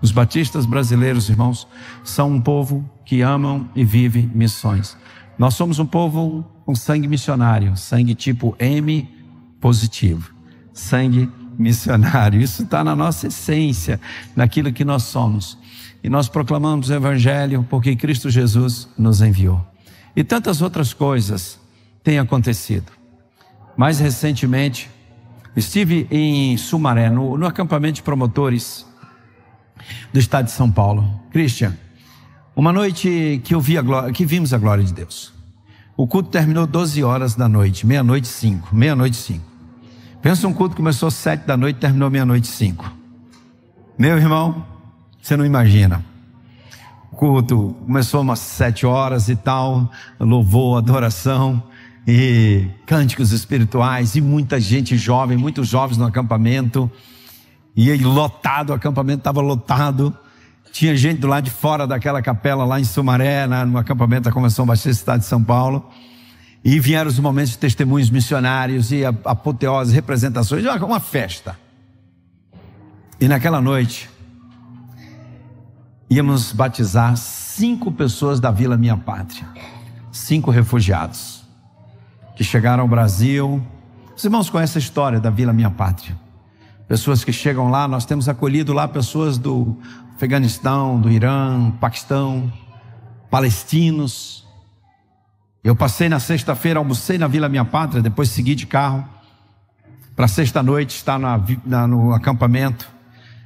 Os batistas brasileiros, irmãos, são um povo que amam e vive missões. Nós somos um povo com sangue missionário, sangue tipo M positivo, sangue missionário. Isso está na nossa essência, naquilo que nós somos. E nós proclamamos o Evangelho porque Cristo Jesus nos enviou. E tantas outras coisas têm acontecido. Mais recentemente, estive em Sumaré, no acampamento de promotores do estado de São Paulo. Christian, uma noite que vimos a glória de Deus. O culto terminou 12 horas da noite, meia-noite e 5. Pensa, um culto que começou às 7 da noite e terminou meia-noite e 5. Meu irmão, você não imagina. O culto começou umas 7 horas e tal, louvor, adoração e cânticos espirituais e muita gente jovem, muitos jovens no acampamento. E aí lotado, o acampamento estava lotado. Tinha gente do lado de fora daquela capela lá em Sumaré, no acampamento da Convenção Batista do Estado de São Paulo. E vieram os momentos de testemunhos missionários e apoteoses, representações, uma festa. E naquela noite, íamos batizar 5 pessoas da Vila Minha Pátria. 5 refugiados que chegaram ao Brasil. Os irmãos conhecem a história da Vila Minha Pátria. Pessoas que chegam lá, nós temos acolhido lá pessoas do Afeganistão, do Irã, Paquistão, palestinos. Eu passei na sexta-feira, almocei na Vila Minha Pátria, depois segui de carro para sexta-noite estar no acampamento.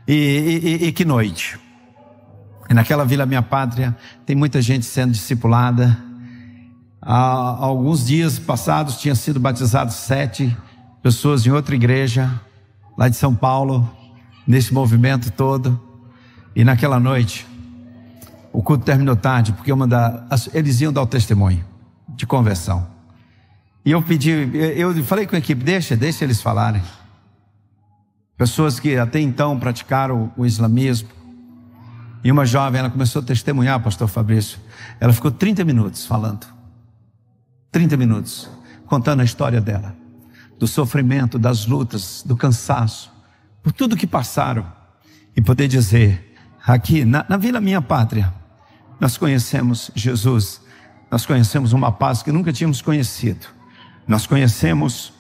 E que noite! E naquela Vila Minha Pátria tem muita gente sendo discipulada. Há alguns dias passados tinham sido batizados 7 pessoas em outra igreja lá de São Paulo, nesse movimento todo. E naquela noite o culto terminou tarde, porque eles iam dar o testemunho de conversão. E eu falei com a equipe, deixa eles falarem. Pessoas que até então praticaram o islamismo. E uma jovem, ela começou a testemunhar, pastor Fabrício. Ela ficou 30 minutos falando. 30 minutos, contando a história dela. Do sofrimento, das lutas, do cansaço. Por tudo que passaram. E poder dizer, aqui na Vila Minha Pátria, nós conhecemos Jesus. Nós conhecemos uma paz que nunca tínhamos conhecido. Nós conhecemos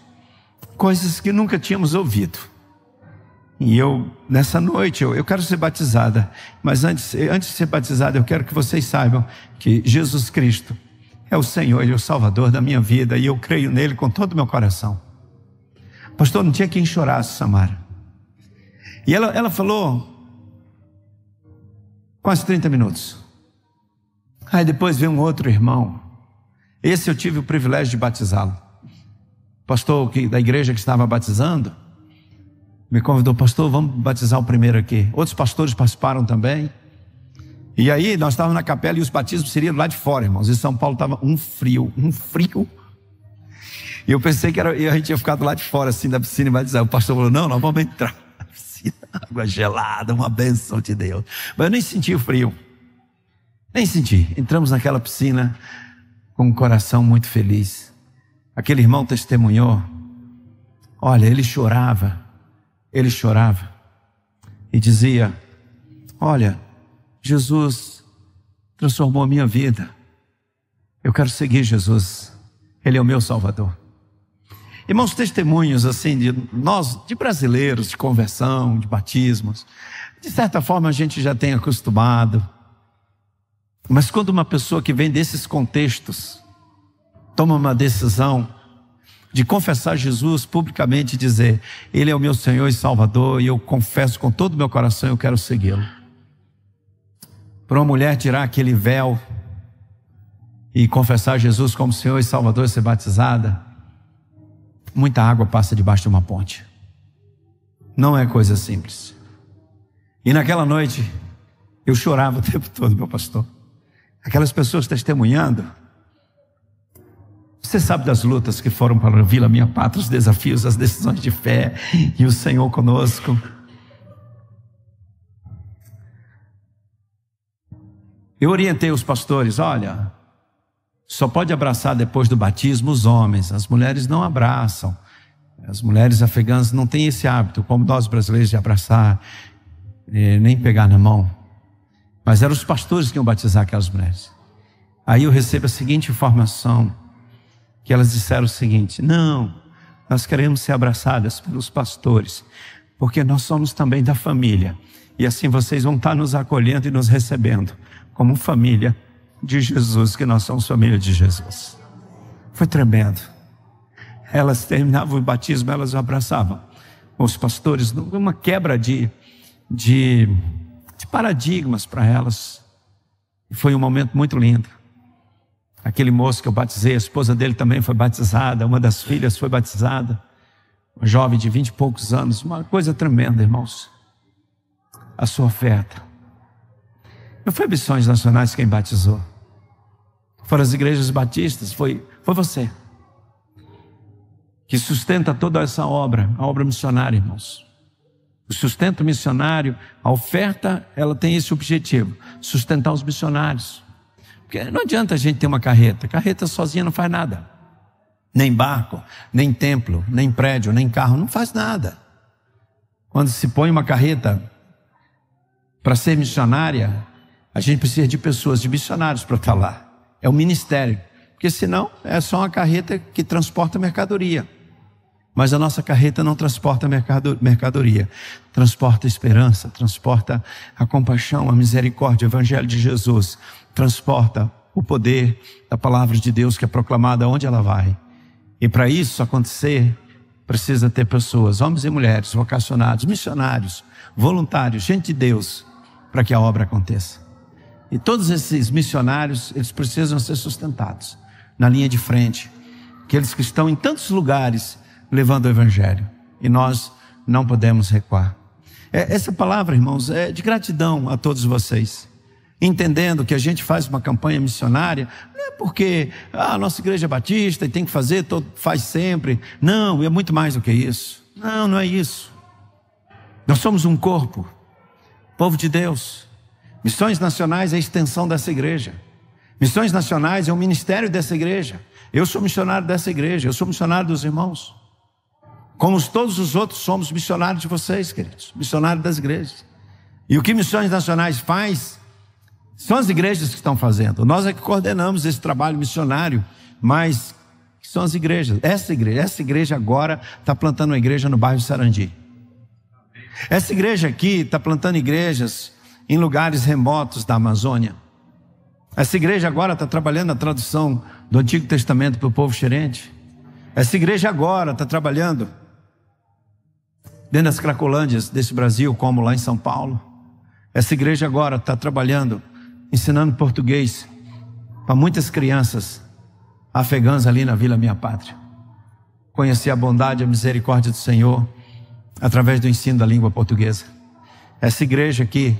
coisas que nunca tínhamos ouvido. E nessa noite, eu quero ser batizada. Mas antes de ser batizada, eu quero que vocês saibam que Jesus Cristo é o Senhor e o Salvador da minha vida. E eu creio nele com todo o meu coração. Pastor, não tinha quem chorasse, Samara. E ela falou quase 30 minutos. Aí depois veio um outro irmão. Esse eu tive o privilégio de batizá-lo. Pastor da igreja que estava batizando me convidou, pastor, vamos batizar o primeiro aqui. Outros pastores participaram também. E aí nós estávamos na capela e os batismos seriam lá de fora, irmãos. E São Paulo estava um frio. E eu pensei que a gente ia ficar do lado de fora assim da piscina e batizar. O pastor falou, não, nós vamos entrar na piscina. Água gelada, uma bênção de Deus. Mas eu nem senti o frio. Nem senti. Entramos naquela piscina com um coração muito feliz. Aquele irmão testemunhou. Olha, ele chorava e dizia, olha, Jesus transformou a minha vida. Eu quero seguir Jesus. Ele é o meu Salvador. Irmãos, testemunhos assim de brasileiros, de conversão, de batismos. De certa forma a gente já tem acostumado. Mas quando uma pessoa que vem desses contextos toma uma decisão de confessar Jesus publicamente e dizer, Ele é o meu Senhor e Salvador, e eu confesso com todo o meu coração, eu quero segui-lo. Para uma mulher tirar aquele véu e confessar Jesus como Senhor e Salvador e ser batizada, muita água passa debaixo de uma ponte. Não é coisa simples. E naquela noite, eu chorava o tempo todo, meu pastor. Aquelas pessoas testemunhando. Você sabe das lutas que foram para a Vila Minha Pátria, os desafios, as decisões de fé e o Senhor conosco. Eu orientei os pastores, olha, só pode abraçar depois do batismo os homens, as mulheres não abraçam. As mulheres afegãs não têm esse hábito, como nós brasileiros, de abraçar. nem pegar na mão. Mas eram os pastores que iam batizar aquelas mulheres. Aí eu recebo a seguinte informação, que elas disseram o seguinte: não, nós queremos ser abraçadas pelos pastores, porque nós somos também da família, e assim vocês vão estar nos acolhendo e nos recebendo como família de Jesus, que nós somos família de Jesus. Foi tremendo. Elas terminavam o batismo, elas o abraçavam os pastores, uma quebra de paradigmas para elas. Foi um momento muito lindo. Aquele moço que eu batizei, a esposa dele também foi batizada, uma das filhas foi batizada, uma jovem de 20 e poucos anos, uma coisa tremenda, irmãos. A sua oferta. Não foi Missões Nacionais quem batizou, foram as igrejas batistas, foi você, que sustenta toda essa obra, a obra missionária, irmãos. O sustento missionário, a oferta, ela tem esse objetivo, sustentar os missionários. Porque não adianta a gente ter uma carreta sozinha não faz nada. Nem barco, nem templo, nem prédio, nem carro, não faz nada. Quando se põe uma carreta para ser missionária, a gente precisa de pessoas, de missionários para estar lá. É um ministério, porque senão é só uma carreta que transporta mercadoria. Mas a nossa carreta não transporta mercadoria, transporta esperança, transporta a compaixão, a misericórdia, o evangelho de Jesus, transporta o poder da palavra de Deus que é proclamada onde ela vai. E para isso acontecer, precisa ter pessoas, homens e mulheres, vocacionados, missionários, voluntários, gente de Deus, para que a obra aconteça. E todos esses missionários, eles precisam ser sustentados na linha de frente, aqueles que estão em tantos lugares levando o evangelho, e nós não podemos recuar. Essa palavra, irmãos, é de gratidão a todos vocês, entendendo que a gente faz uma campanha missionária, não é porque a nossa igreja é batista e tem que fazer, faz sempre. Não, é muito mais do que isso. Não é isso. Nós somos um corpo, povo de Deus. Missões Nacionais é a extensão dessa igreja. Missões Nacionais é o ministério dessa igreja. Eu sou missionário dessa igreja, eu sou missionário dos irmãos. Como todos os outros somos missionários de vocês, queridos, missionários das igrejas. E o que Missões Nacionais faz, são as igrejas que estão fazendo. Nós é que coordenamos esse trabalho missionário, mas são as igrejas. Essa igreja agora está plantando uma igreja no bairro Sarandi. Essa igreja aqui está plantando igrejas em lugares remotos da Amazônia. Essa igreja agora está trabalhando a tradução do Antigo Testamento para o povo xerente. Essa igreja agora está trabalhando dentro das Cracolândias desse Brasil, como lá em São Paulo. Essa igreja agora está trabalhando, ensinando português para muitas crianças afegãs ali na Vila Minha Pátria. Conhecer a bondade e a misericórdia do Senhor através do ensino da língua portuguesa. Essa igreja aqui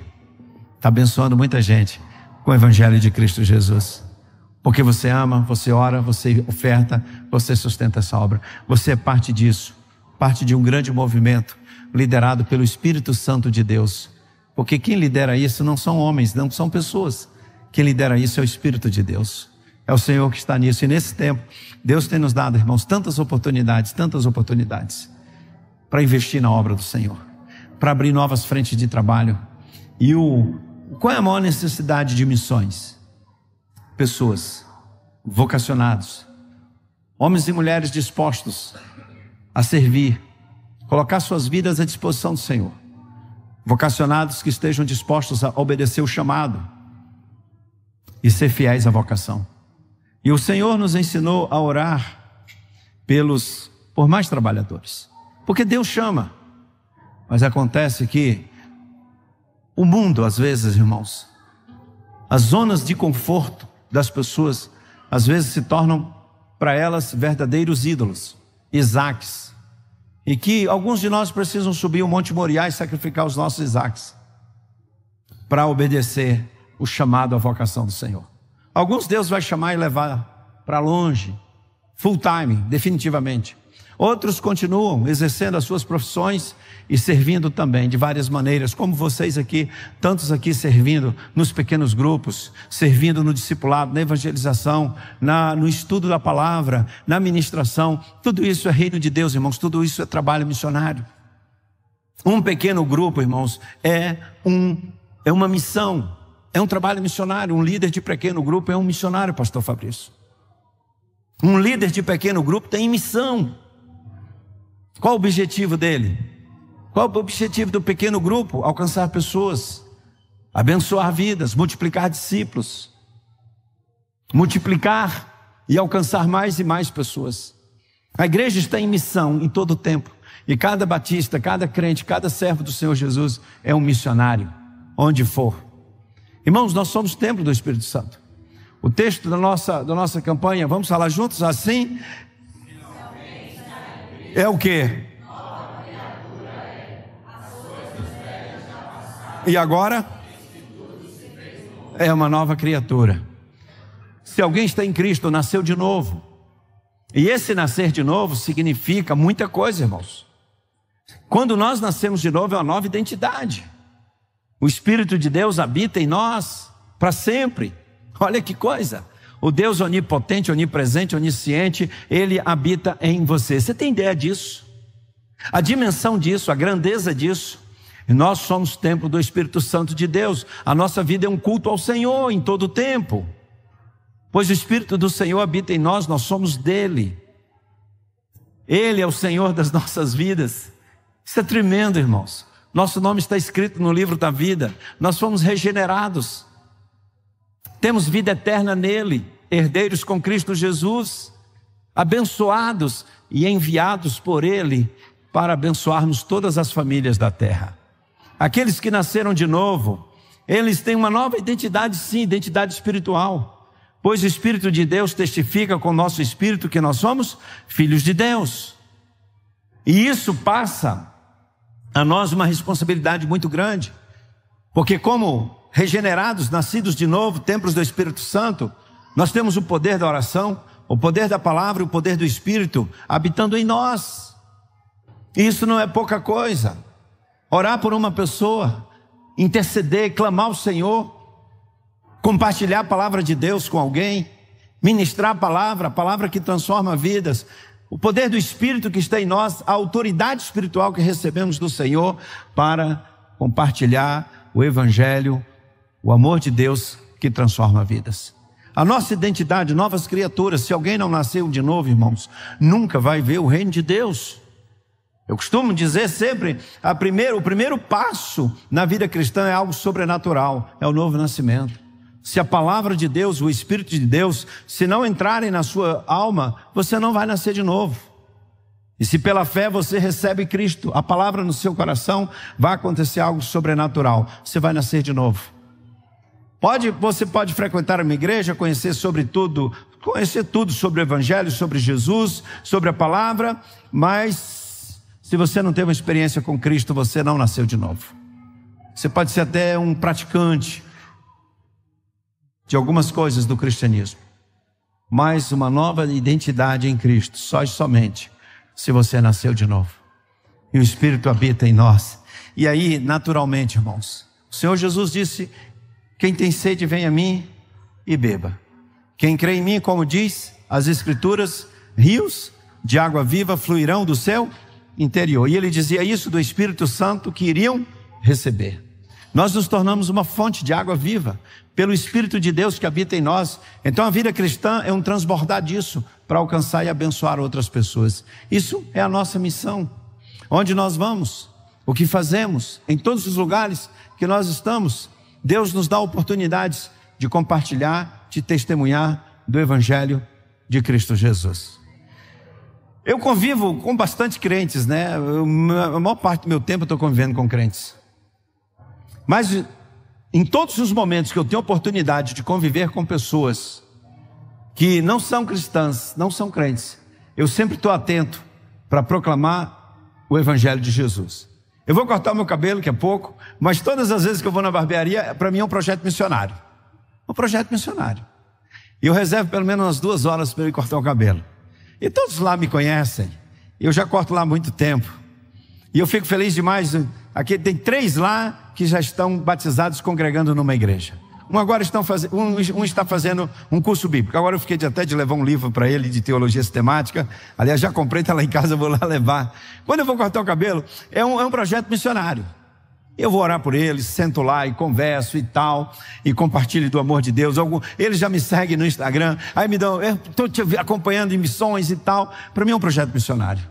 está abençoando muita gente com o evangelho de Cristo Jesus. Porque você ama, você ora, você oferta, você sustenta essa obra. Você é parte disso, parte de um grande movimento liderado pelo Espírito Santo de Deus. Porque quem lidera isso não são homens, não são pessoas. Quem lidera isso é o Espírito de Deus. É o Senhor que está nisso. E nesse tempo, Deus tem nos dado, irmãos, tantas oportunidades para investir na obra do Senhor, para abrir novas frentes de trabalho. E qual é a maior necessidade de missões? Pessoas, vocacionados, homens e mulheres dispostos a servir, colocar suas vidas à disposição do Senhor. Vocacionados que estejam dispostos a obedecer o chamado e ser fiéis à vocação. E o Senhor nos ensinou a orar por mais trabalhadores, porque Deus chama. Mas acontece que o mundo, às vezes, irmãos, as zonas de conforto das pessoas, às vezes se tornam para elas verdadeiros ídolos, Isaques. E que alguns de nós precisam subir o Monte Moriá e sacrificar os nossos Isaques para obedecer o chamado à vocação do Senhor. Alguns Deus vai chamar e levar para longe, full time, definitivamente. Outros continuam exercendo as suas profissões e servindo também de várias maneiras, como vocês aqui, tantos aqui servindo nos pequenos grupos, servindo no discipulado, na evangelização, no estudo da palavra, na ministração. Tudo isso é reino de Deus, irmãos, tudo isso é trabalho missionário. Um pequeno grupo, irmãos, é uma missão, é um trabalho missionário. Um líder de pequeno grupo é um missionário, pastor Fabrício. Um líder de pequeno grupo tem missão. Qual o objetivo dele? Qual o objetivo do pequeno grupo? Alcançar pessoas, abençoar vidas, multiplicar discípulos, multiplicar e alcançar mais e mais pessoas. A igreja está em missão em todo o tempo. E cada batista, cada crente, cada servo do Senhor Jesus é um missionário, onde for. Irmãos, nós somos templo do Espírito Santo. O texto da nossa campanha, vamos falar juntos assim? É o quê? E agora? É uma nova criatura. Se alguém está em Cristo, nasceu de novo. E esse nascer de novo significa muita coisa, irmãos. Quando nós nascemos de novo, é uma nova identidade. O Espírito de Deus habita em nós para sempre. Olha que coisa. O Deus onipotente, onipresente, onisciente, Ele habita em você. Você tem ideia disso? A dimensão disso, a grandeza disso. E nós somos templo do Espírito Santo de Deus. A nossa vida é um culto ao Senhor em todo o tempo. Pois o Espírito do Senhor habita em nós, nós somos dele. Ele é o Senhor das nossas vidas. Isso é tremendo, irmãos. Nosso nome está escrito no livro da vida. Nós fomos regenerados. Temos vida eterna nele, herdeiros com Cristo Jesus, abençoados e enviados por ele para abençoarmos todas as famílias da terra. Aqueles que nasceram de novo, eles têm uma nova identidade, sim, identidade espiritual. Pois o Espírito de Deus testifica com o nosso espírito que nós somos filhos de Deus. E isso passa a nós uma responsabilidade muito grande. Porque como regenerados, nascidos de novo, templos do Espírito Santo, nós temos o poder da oração, o poder da palavra e o poder do Espírito habitando em nós. E isso não é pouca coisa. Orar por uma pessoa, interceder, clamar ao Senhor, compartilhar a palavra de Deus com alguém, ministrar a palavra que transforma vidas, o poder do Espírito que está em nós, a autoridade espiritual que recebemos do Senhor para compartilhar o Evangelho, o amor de Deus que transforma vidas. A nossa identidade, novas criaturas. Se alguém não nasceu de novo, irmãos, nunca vai ver o reino de Deus. Eu costumo dizer sempre, o primeiro passo na vida cristã é algo sobrenatural, é o novo nascimento. Se a palavra de Deus, o Espírito de Deus, se não entrarem na sua alma, você não vai nascer de novo. E se pela fé você recebe Cristo, a palavra no seu coração, vai acontecer algo sobrenatural. Você vai nascer de novo. Você pode frequentar uma igreja, conhecer tudo sobre o Evangelho, sobre Jesus, sobre a palavra, mas se você não tem uma experiência com Cristo, você não nasceu de novo. Você pode ser até um praticante de algumas coisas do cristianismo, mas uma nova identidade em Cristo, só e somente se você nasceu de novo. E o Espírito habita em nós. E aí, naturalmente, irmãos, o Senhor Jesus disse: quem tem sede, vem a mim e beba. Quem crê em mim, como diz as Escrituras, rios de água viva fluirão do seu interior. E ele dizia isso do Espírito Santo que iriam receber. Nós nos tornamos uma fonte de água viva pelo Espírito de Deus que habita em nós. Então a vida cristã é um transbordar disso para alcançar e abençoar outras pessoas. Isso é a nossa missão. Onde nós vamos, o que fazemos, em todos os lugares que nós estamos, Deus nos dá oportunidades de compartilhar, de testemunhar do Evangelho de Cristo Jesus. Eu convivo com bastante crentes, né? A maior parte do meu tempo eu estou convivendo com crentes. Mas em todos os momentos que eu tenho oportunidade de conviver com pessoas que não são cristãs, não são crentes, eu sempre estou atento para proclamar o Evangelho de Jesus. Eu vou cortar o meu cabelo daqui a pouco, mas todas as vezes que eu vou na barbearia, para mim é um projeto missionário. Um projeto missionário. E eu reservo pelo menos umas 2 horas para eu cortar o cabelo. E todos lá me conhecem. Eu já corto lá há muito tempo. E eu fico feliz demais. Aqui tem 3 lá que já estão batizados congregando numa igreja. agora um está fazendo um curso bíblico. Agora eu fiquei até de levar um livro para ele de teologia sistemática. Aliás, já comprei, está lá em casa, eu vou lá levar. Quando eu vou cortar o cabelo, é um projeto missionário. Eu vou orar por eles, sento lá e converso e tal, e compartilho do amor de Deus. Eles já me seguem no Instagram, aí me dão, eu estou te acompanhando em missões e tal. Para mim é um projeto missionário.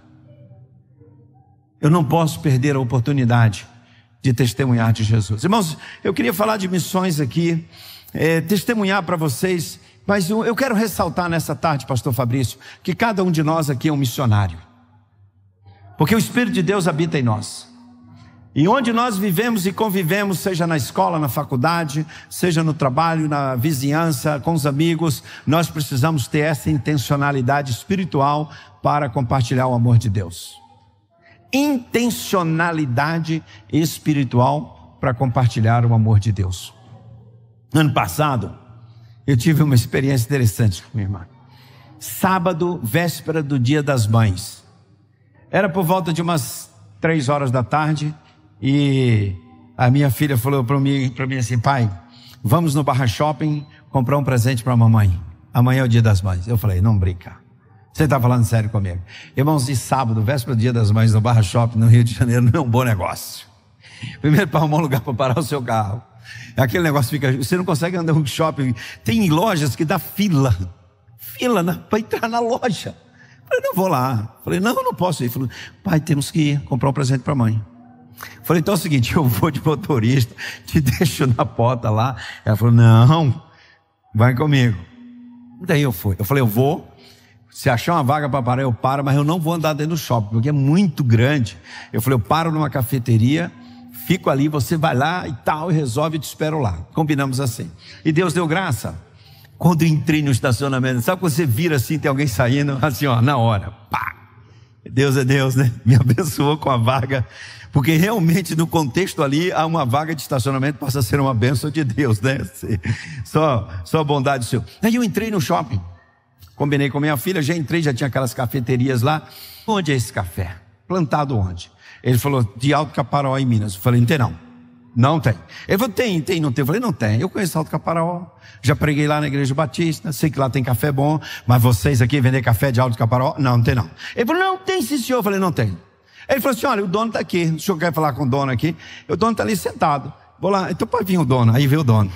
Eu não posso perder a oportunidade de testemunhar de Jesus. Irmãos, eu queria falar de missões aqui, testemunhar para vocês, mas eu quero ressaltar nessa tarde, pastor Fabrício, que cada um de nós aqui é um missionário. Porque o Espírito de Deus habita em nós. E onde nós vivemos e convivemos, seja na escola, na faculdade, seja no trabalho, na vizinhança, com os amigos, nós precisamos ter essa intencionalidade espiritual para compartilhar o amor de Deus. Intencionalidade espiritual para compartilhar o amor de Deus. Ano passado, eu tive uma experiência interessante com minha irmã. Sábado, véspera do Dia das Mães. Era por volta de umas 3 horas da tarde. E a minha filha falou para mim assim: pai, vamos no Barra Shopping comprar um presente para a mamãe. Amanhã é o Dia das Mães. Eu falei: não brinca, você está falando sério comigo? Irmãos, de sábado, véspera do Dia das Mães, no Barra Shopping, no Rio de Janeiro, não é um bom negócio. Primeiro, para arrumar um lugar para parar o seu carro. Aquele negócio fica, você não consegue andar no shopping. Tem lojas que dá fila para entrar na loja. Eu falei: não vou lá. Eu falei: não posso ir. Ele falou: pai, temos que ir comprar um presente para a mãe. Falei: então é o seguinte, eu vou de motorista, te deixo na porta lá. Ela falou: não, vai comigo. Daí eu fui. Eu falei: eu vou, se achar uma vaga para parar eu paro, mas eu não vou andar dentro do shopping, porque é muito grande. Eu falei: eu paro numa cafeteria, fico ali, você vai lá e tal, e resolve, e te espero lá. Combinamos assim. E Deus deu graça. Quando eu entrei no estacionamento, sabe quando você vira assim, tem alguém saindo, assim ó, na hora, pá. Deus é Deus, né? Me abençoou com a vaga. Porque realmente no contexto ali, uma vaga de estacionamento passa a ser uma bênção de Deus, né? Só a bondade do Senhor. Aí eu entrei no shopping, combinei com minha filha, já entrei, já tinha aquelas cafeterias lá. Onde é esse café? Plantado onde? Ele falou: de Alto Caparaó, em Minas. Eu falei: não tem não. Não tem. Ele falou: tem, não tem. Eu falei: não tem. Eu conheço Alto Caparaó, já preguei lá na Igreja Batista, sei que lá tem café bom, mas vocês aqui vender café de Alto Caparaó? Não tem não. Ele falou: não tem sim, senhor. Eu falei: não tem. Ele falou assim: olha, o dono está aqui, o senhor quer falar com o dono aqui? O dono está ali sentado. Vou lá, então pode vir o dono. Aí veio o dono.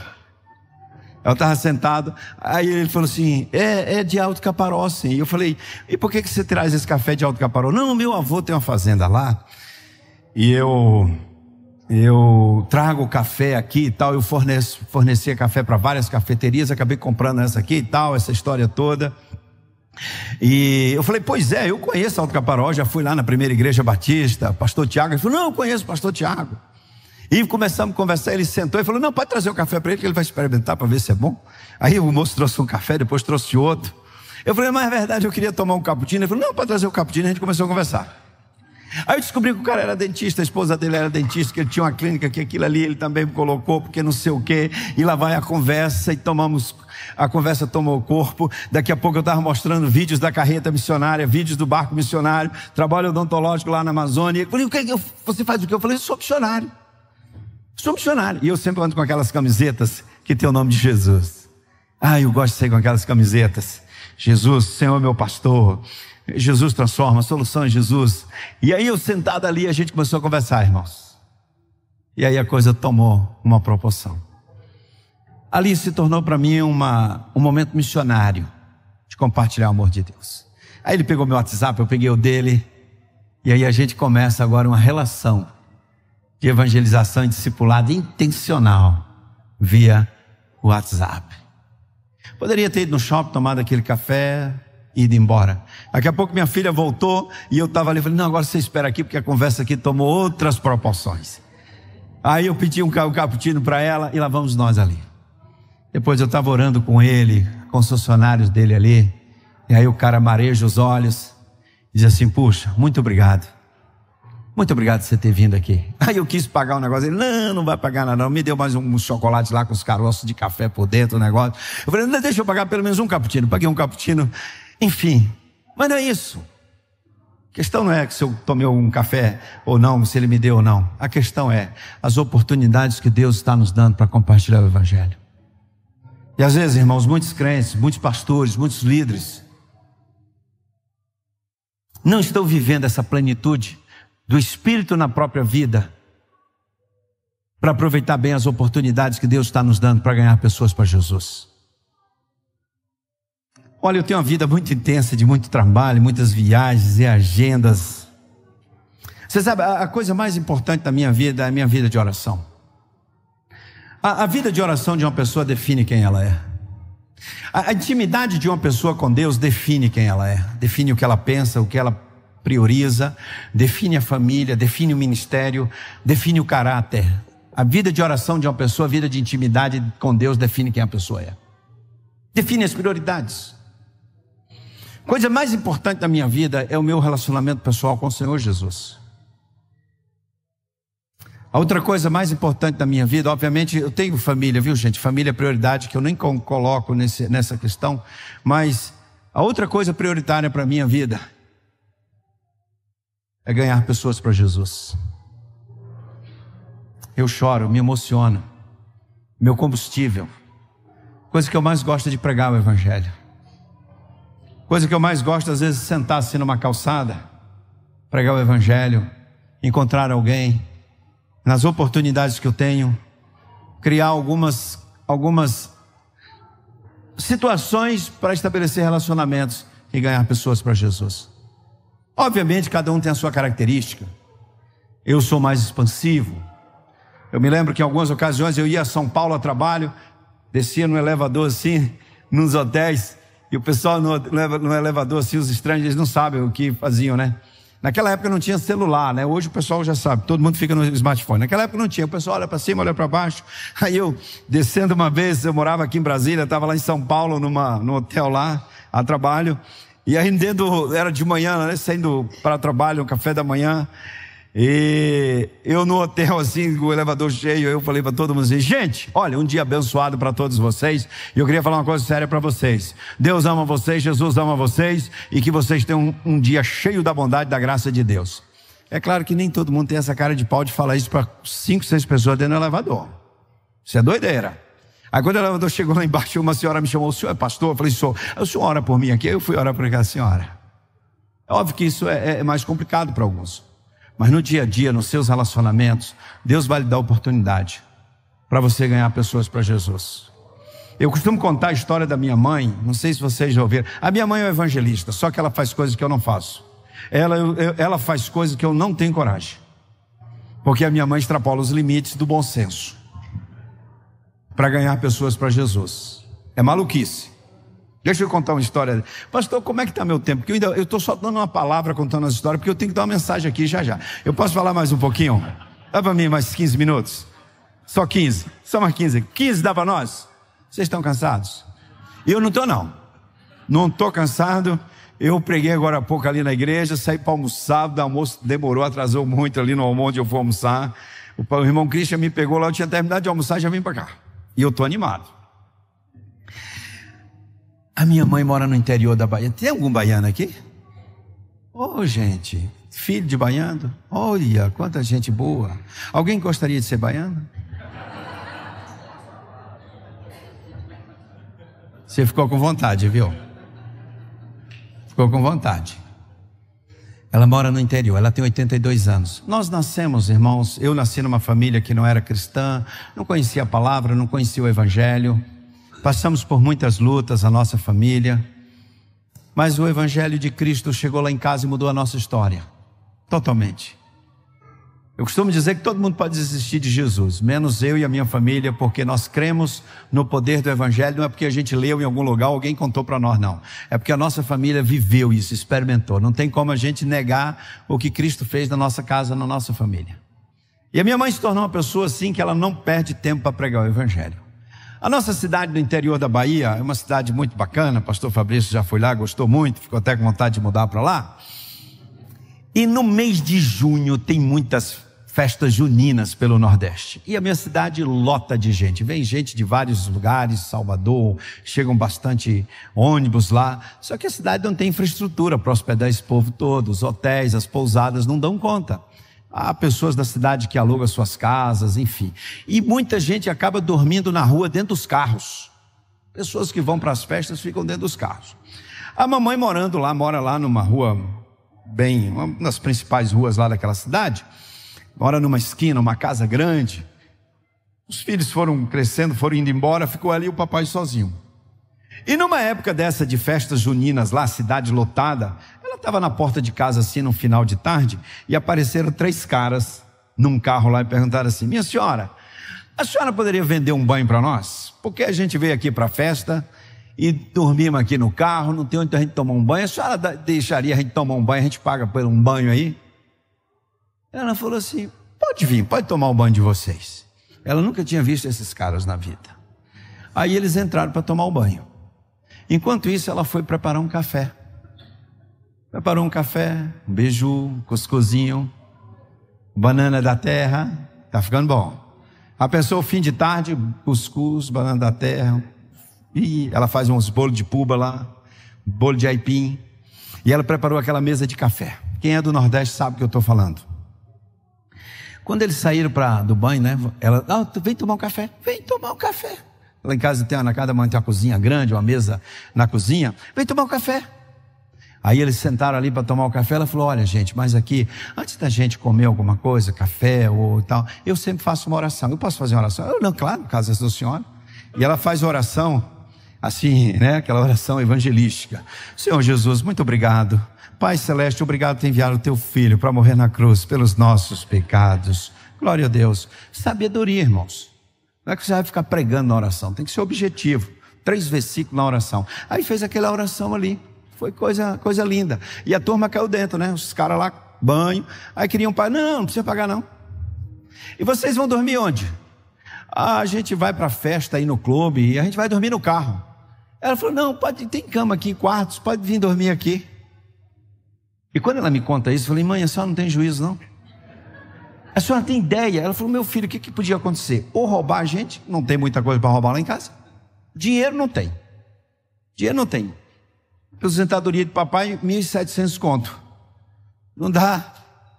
Eu estava sentado, aí ele falou assim: é de Alto Caparaó, sim. Eu falei: e por que você traz esse café de Alto Caparaó? Não, meu avô tem uma fazenda lá, e eu trago café aqui e tal. Eu fornecia café para várias cafeterias, acabei comprando essa aqui e tal, essa história toda. E eu falei: pois é, eu conheço Alto Caparaó, já fui lá na primeira igreja batista, pastor Tiago. Ele falou: não, eu conheço o pastor Tiago. E começamos a conversar, ele sentou e falou: não, pode trazer o café para ele, que ele vai experimentar para ver se é bom. Aí o moço trouxe um café, depois trouxe outro. Eu falei: mas é verdade, eu queria tomar um cappuccino. Ele falou: não, pode trazer o cappuccino. A gente começou a conversar. Aí eu descobri que o cara era dentista, a esposa dele era dentista, que ele tinha uma clínica, que aquilo ali ele também me colocou, porque não sei o quê. E lá vai a conversa, e a conversa tomou corpo. Daqui a pouco eu estava mostrando vídeos da carreta missionária, vídeos do barco missionário, trabalho odontológico lá na Amazônia. Eu falei: você faz o quê? Eu falei: eu sou missionário. Sou missionário. E eu sempre ando com aquelas camisetas que tem o nome de Jesus. Eu gosto de sair com aquelas camisetas. Jesus, Senhor é meu pastor. Jesus transforma, a solução é Jesus. E aí eu sentado ali, a gente começou a conversar, irmãos. E aí a coisa tomou uma proporção. Ali se tornou para mim um momento missionário de compartilhar o amor de Deus. Aí ele pegou meu WhatsApp, eu peguei o dele. E aí a gente começa agora uma relação de evangelização e discipulado intencional via WhatsApp. Poderia ter ido no shopping, tomado aquele café, ido embora. Daqui a pouco minha filha voltou e eu estava ali, falei: não, agora você espera aqui, porque a conversa aqui tomou outras proporções. Aí eu pedi um cappuccino para ela e lá vamos nós ali. Depois eu estava orando com ele, com os funcionários dele ali, e aí o cara mareja os olhos e diz assim: puxa, muito obrigado. Muito obrigado por você ter vindo aqui. Aí eu quis pagar o negócio. Ele: não vai pagar nada não. Me deu mais um chocolate lá com os caroços de café por dentro, o negócio. Eu falei: não, deixa eu pagar pelo menos um cappuccino. Paguei um cappuccino. Enfim, mas não é isso. A questão não é se eu tomei um café ou não, se ele me deu ou não. A questão é as oportunidades que Deus está nos dando para compartilhar o Evangelho. E às vezes, irmãos, muitos crentes, muitos pastores, muitos líderes não estão vivendo essa plenitude do Espírito na própria vida para aproveitar bem as oportunidades que Deus está nos dando para ganhar pessoas para Jesus. Olha, eu tenho uma vida muito intensa, de muito trabalho, muitas viagens e agendas. Você sabe, a coisa mais importante da minha vida é a minha vida de oração. A vida de oração de uma pessoa define quem ela é. A intimidade de uma pessoa com Deus define quem ela é, define o que ela pensa, o que ela prioriza, define a família, define o ministério, define o caráter. A vida de oração de uma pessoa, a vida de intimidade com Deus define quem a pessoa é, define as prioridades. A coisa mais importante da minha vida é o meu relacionamento pessoal com o Senhor Jesus. A outra coisa mais importante da minha vida, obviamente eu tenho família, viu gente? Família é prioridade, que eu nem coloco nessa questão. Mas a outra coisa prioritária para a minha vida é ganhar pessoas para Jesus. Eu choro, me emociono, meu combustível. Coisa que eu mais gosto é de pregar o Evangelho. Coisa que eu mais gosto às vezes é sentar assim numa calçada, pregar o Evangelho, encontrar alguém, nas oportunidades que eu tenho, criar algumas situações para estabelecer relacionamentos e ganhar pessoas para Jesus. Obviamente cada um tem a sua característica. Eu sou mais expansivo. Eu me lembro que em algumas ocasiões eu ia a São Paulo a trabalho, descia no elevador assim, nos hotéis, e o pessoal no elevador assim, os estranhos, eles não sabem o que faziam, né? Naquela época não tinha celular, né? Hoje o pessoal já sabe, todo mundo fica no smartphone. Naquela época não tinha, o pessoal olha para cima, olha para baixo. Aí eu, descendo uma vez, eu morava aqui em Brasília, estava lá em São Paulo, no hotel lá, a trabalho. E aí era de manhã, né? Saindo para trabalho, um café da manhã. E eu no hotel assim, com o elevador cheio, eu falei para todo mundo assim: gente, olha, um dia abençoado para todos vocês. E eu queria falar uma coisa séria para vocês. Deus ama vocês, Jesus ama vocês, e que vocês tenham um dia cheio da bondade e da graça de Deus. É claro que nem todo mundo tem essa cara de pau de falar isso para 5, 6 pessoas dentro do elevador. Isso é doideira. Aí quando o elevador chegou lá embaixo, uma senhora me chamou: o senhor é pastor? Eu falei: sou. O senhor ora por mim aqui? Eu fui orar por aquela senhora. É óbvio que isso é mais complicado para alguns. Mas no dia a dia, nos seus relacionamentos, Deus vai lhe dar oportunidade para você ganhar pessoas para Jesus. Eu costumo contar a história da minha mãe, não sei se vocês já ouviram. A minha mãe é evangelista, só que ela faz coisas que eu não faço. Ela faz coisas que eu não tenho coragem, porque a minha mãe extrapola os limites do bom senso para ganhar pessoas para Jesus. É maluquice. Deixa eu contar uma história. Pastor, como é que está meu tempo? Porque eu estou só dando uma palavra contando as histórias, porque eu tenho que dar uma mensagem aqui já. Eu posso falar mais um pouquinho? Dá para mim mais 15 minutos? Só 15? Só mais 15? 15 dá para nós? Vocês estão cansados? Eu não estou não. Não estou cansado. Eu preguei agora há pouco ali na igreja, saí para almoçar, o almoço demorou, atrasou muito ali no almoço onde eu fui almoçar. O irmão Christian me pegou lá, eu tinha terminado de almoçar e já vim para cá. E eu estou animado. A minha mãe mora no interior da Bahia. Tem algum baiano aqui? Gente, filho de baiano? Olha, quanta gente boa. Alguém gostaria de ser baiano? Você ficou com vontade, viu? Ficou com vontade. Ela mora no interior, ela tem 82 anos. Nós nascemos, irmãos, eu nasci numa família que não era cristã, não conhecia a palavra, não conhecia o Evangelho. Passamos por muitas lutas, a nossa família, mas o Evangelho de Cristo chegou lá em casa e mudou a nossa história, totalmente. Eu costumo dizer que todo mundo pode desistir de Jesus, menos eu e a minha família, porque nós cremos no poder do Evangelho. Não é porque a gente leu em algum lugar, alguém contou para nós, não. É porque a nossa família viveu isso, experimentou. Não tem como a gente negar o que Cristo fez na nossa casa, na nossa família. E a minha mãe se tornou uma pessoa assim, que ela não perde tempo para pregar o Evangelho. A nossa cidade do interior da Bahia é uma cidade muito bacana. O pastor Fabrício já foi lá, gostou muito, ficou até com vontade de mudar para lá. E no mês de junho tem muitas festas juninas pelo Nordeste. E a minha cidade lota de gente. Vem gente de vários lugares, Salvador, chegam bastante ônibus lá. Só que a cidade não tem infraestrutura para hospedar esse povo todo. Os hotéis, as pousadas não dão conta. Há pessoas da cidade que alugam suas casas, enfim. E muita gente acaba dormindo na rua dentro dos carros. Pessoas que vão para as festas ficam dentro dos carros. A mamãe mora lá numa rua, uma das principais ruas lá daquela cidade. Mora numa esquina, uma casa grande. Os filhos foram crescendo, foram indo embora, ficou ali o papai sozinho. E numa época dessa de festas juninas lá, cidade lotada, ela estava na porta de casa assim no final de tarde, e apareceram 3 caras num carro lá e perguntaram assim: minha senhora, a senhora poderia vender um banho para nós? Porque a gente veio aqui para a festa e dormimos aqui no carro, não tem onde a gente tomar um banho. A senhora deixaria a gente tomar um banho? A gente paga por um banho aí? Ela falou assim: pode vir, pode tomar o banho de vocês. Ela nunca tinha visto esses caras na vida. Aí eles entraram para tomar o banho. Enquanto isso, ela foi preparar um café. Preparou um café, um beiju, cuscuzinho, banana da terra. Tá ficando bom. A pessoa, fim de tarde, cuscuz, banana da terra. E ela faz uns bolos de puba lá, bolo de aipim. E ela preparou aquela mesa de café. Quem é do Nordeste sabe o que eu estou falando. Quando eles saíram do banho, né? Ela, vem tomar um café. Vem tomar um café. Lá em casa na casa da mãe tem uma cozinha grande, uma mesa na cozinha. Vem tomar um café. Aí eles sentaram ali para tomar o café. Ela falou: olha gente, mas aqui, antes da gente comer alguma coisa, café ou tal, eu sempre faço uma oração. Eu posso fazer uma oração? Eu não, claro, no caso da senhora. E ela faz oração assim, né? Aquela oração evangelística. Senhor Jesus, muito obrigado. Pai Celeste, obrigado por ter enviado o teu filho para morrer na cruz pelos nossos pecados. Glória a Deus. Sabedoria, irmãos. Não é que você vai ficar pregando na oração, tem que ser objetivo. 3 versículos na oração. Aí fez aquela oração ali. Foi coisa linda. E a turma caiu dentro, né? Os caras lá, banho. Aí queriam pagar. Não precisa pagar não. E vocês vão dormir onde? A gente vai para a festa aí no clube e a gente vai dormir no carro. Ela falou: não, tem cama aqui, quartos, pode vir dormir aqui. E quando ela me conta isso, eu falei: mãe, a senhora não tem juízo não? A senhora tem ideia? Ela falou: meu filho, o que podia acontecer? Ou roubar a gente, não tem muita coisa para roubar lá em casa. Dinheiro não tem. Aposentadoria de papai, 1.700 conto. Não dá,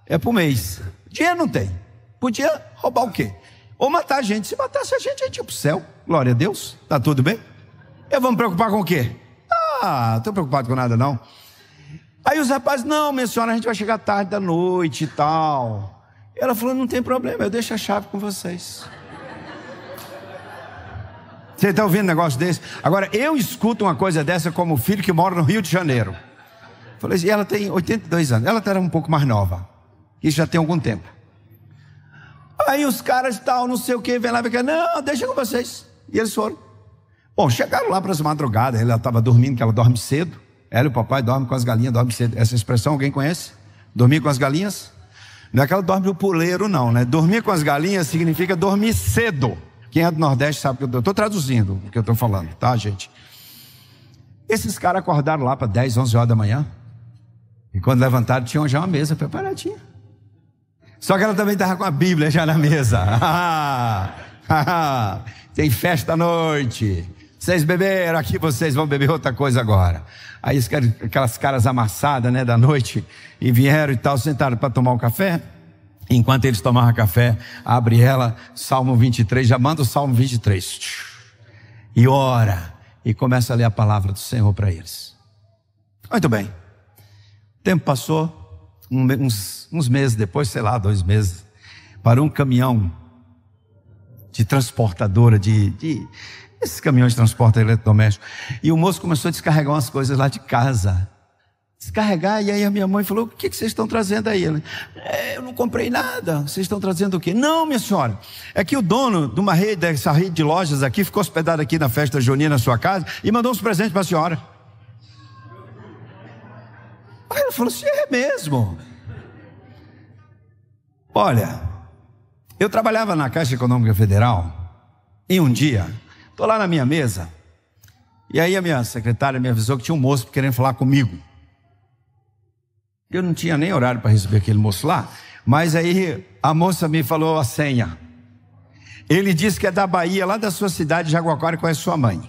é por mês. Dinheiro não tem. Podia roubar o quê? Ou matar a gente. Se matasse a gente ia pro céu. Glória a Deus, tá tudo bem? Eu vou me preocupar com o quê? Não estou preocupado com nada não. Aí os rapazes: não, minha senhora, a gente vai chegar tarde da noite e tal. Ela falou: não tem problema, eu deixo a chave com vocês. Você está ouvindo um negócio desse? Agora, eu escuto uma coisa dessa como filho que mora no Rio de Janeiro. Falei assim: ela tem 82 anos. Ela era um pouco mais nova. Isso já tem algum tempo. Aí os caras tal, não sei o que, vem lá e vem cá: não, deixa com vocês. E eles foram. Bom, chegaram lá para as madrugadas. Ela estava dormindo, que ela dorme cedo. Ela e o papai dormem com as galinhas, dorme cedo. Essa expressão alguém conhece? Dormir com as galinhas? Não é que ela dorme no puleiro não, né? Dormir com as galinhas significa dormir cedo. Quem é do Nordeste sabe que eu estou traduzindo o que eu estou falando, tá, gente? Esses caras acordaram lá para 10, 11 horas da manhã. E quando levantaram, tinham já uma mesa preparadinha. Só que ela também estava com a Bíblia já na mesa. Tem festa à noite. Vocês beberam aqui, vocês vão beber outra coisa agora. Aí aquelas caras amassadas, né, da noite, e vieram e tal, sentaram para tomar um café. Enquanto eles tomavam café, abre ela, Salmo 23, já manda o Salmo 23. E ora, e começa a ler a palavra do Senhor para eles. Muito bem. O tempo passou, uns meses depois, sei lá, 2 meses, parou um caminhão de transportadora, esses caminhões de transporte eletrodoméstico. E o moço começou a descarregar umas coisas lá de casa. Descarregar, e aí a minha mãe falou: o que vocês estão trazendo aí? Eu não comprei nada. Vocês estão trazendo o quê? Não, minha senhora, é que o dono de uma rede, dessa rede de lojas aqui, ficou hospedado aqui na festa junina na sua casa e mandou uns presentes para a senhora. Aí ela falou assim: é mesmo? Olha, eu trabalhava na Caixa Econômica Federal e um dia, estou lá na minha mesa, e aí a minha secretária me avisou que tinha um moço querendo falar comigo. Eu não tinha nem horário para receber aquele moço lá, mas aí a moça me falou a senha. Ele disse que é da Bahia, lá da sua cidade, Jaguaquara, e conhece sua mãe.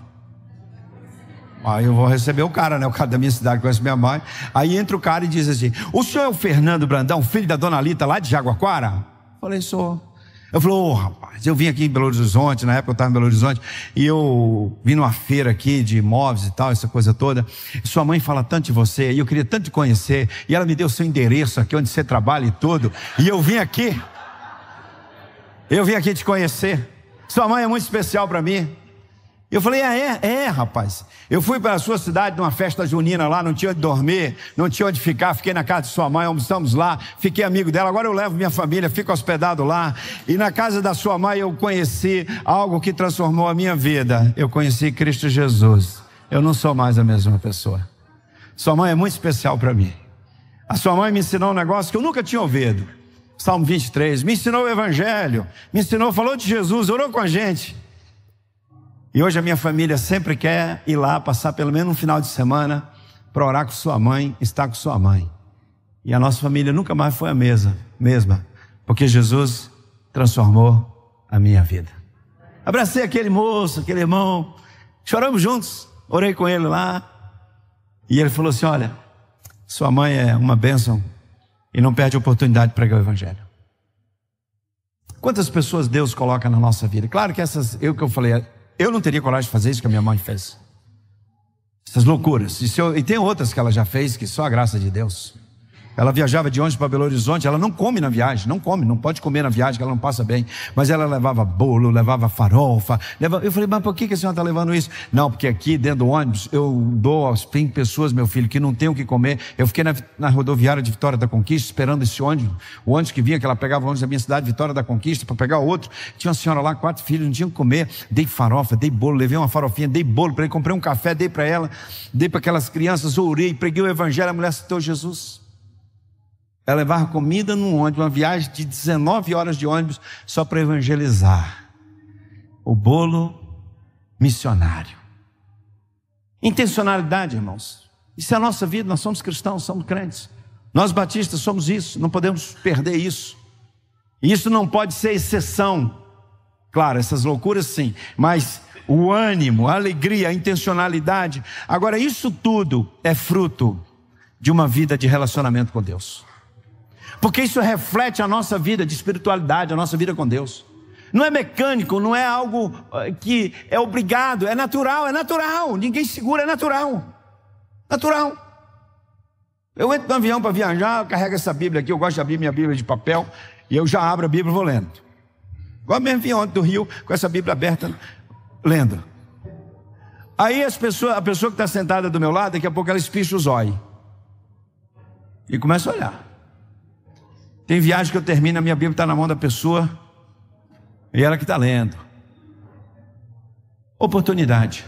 Aí eu vou receber o cara, né? O cara da minha cidade conhece minha mãe. Aí entra o cara e diz assim: o senhor é o Fernando Brandão, filho da dona Lita lá de Jaguaquara? Falei: sou. Eu falei, rapaz, eu vim aqui em Belo Horizonte, na época eu estava em Belo Horizonte, e eu vim numa feira aqui de imóveis e tal, essa coisa toda. E sua mãe fala tanto de você, e eu queria tanto te conhecer, e ela me deu o seu endereço aqui, onde você trabalha e tudo, e eu vim aqui te conhecer. Sua mãe é muito especial para mim. Eu falei, rapaz. Eu fui para a sua cidade numa festa junina lá, não tinha onde dormir, não tinha onde ficar, fiquei na casa de sua mãe, almoçamos lá, fiquei amigo dela, agora eu levo minha família, fico hospedado lá. E na casa da sua mãe eu conheci algo que transformou a minha vida. Eu conheci Cristo Jesus. Eu não sou mais a mesma pessoa. Sua mãe é muito especial para mim. A sua mãe me ensinou um negócio que eu nunca tinha ouvido. Salmo 23, me ensinou o Evangelho, me ensinou, falou de Jesus, orou com a gente. E hoje a minha família sempre quer ir lá, passar pelo menos um final de semana para orar com sua mãe, estar com sua mãe. E a nossa família nunca mais foi a mesma, porque Jesus transformou a minha vida. Abracei aquele moço, aquele irmão, choramos juntos, orei com ele lá. E ele falou assim, olha, sua mãe é uma bênção e não perde a oportunidade de pregar o Evangelho. Quantas pessoas Deus coloca na nossa vida? Claro que eu falei, eu não teria coragem de fazer isso que a minha mãe fez. Essas loucuras. E tem outras que ela já fez, que só a graça de Deus. Ela viajava de ônibus para Belo Horizonte, ela não come na viagem, não pode comer na viagem, que ela não passa bem. Mas ela levava bolo, levava farofa. Eu falei, mas por que a senhora está levando isso? Não, porque aqui dentro do ônibus eu dou aos 5 pessoas, meu filho, que não tem o que comer. Eu fiquei na rodoviária de Vitória da Conquista, esperando esse ônibus. O ônibus que vinha, que ela pegava o ônibus da minha cidade, Vitória da Conquista, para pegar outro. Tinha uma senhora lá, 4 filhos, não tinham o que comer. Dei farofa, dei bolo, levei uma farofinha, dei bolo para ele, comprei um café, dei para ela, dei para aquelas crianças, orei, preguei o Evangelho, a mulher citou Jesus. Ela levava comida num ônibus, uma viagem de 19 horas de ônibus, só para evangelizar. O bolo missionário. Intencionalidade, irmãos. Isso é a nossa vida, nós somos cristãos, somos crentes. Nós batistas somos isso, não podemos perder isso. E isso não pode ser exceção. Claro, essas loucuras sim, mas o ânimo, a alegria, a intencionalidade. Agora, isso tudo é fruto de uma vida de relacionamento com Deus. Porque isso reflete a nossa vida de espiritualidade, a nossa vida com Deus. Não é mecânico, não é algo que é obrigado, é natural, ninguém segura, é natural. Eu entro no avião para viajar, eu carrego essa Bíblia aqui, eu gosto de abrir minha Bíblia de papel, e eu já abro a Bíblia e vou lendo. Igual mesmo vim ontem do Rio, com essa Bíblia aberta, lendo. Aí a pessoa que está sentada do meu lado, daqui a pouco ela espicha os olhos. E começa a olhar. Tem viagem que eu termino, a minha Bíblia está na mão da pessoa e ela que está lendo. Oportunidade.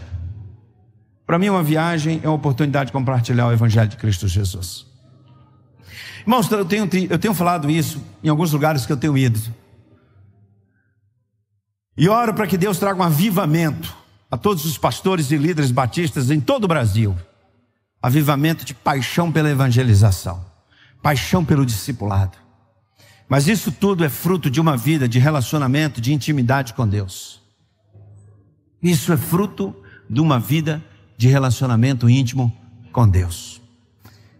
Para mim, uma viagem é uma oportunidade de compartilhar o Evangelho de Cristo Jesus. Irmãos, eu tenho falado isso em alguns lugares que eu tenho ido. E oro para que Deus traga um avivamento a todos os pastores e líderes batistas em todo o Brasil. Avivamento de paixão pela evangelização, paixão pelo discipulado. Mas isso tudo é fruto de uma vida de relacionamento, de intimidade com Deus. Isso é fruto de uma vida de relacionamento íntimo com Deus.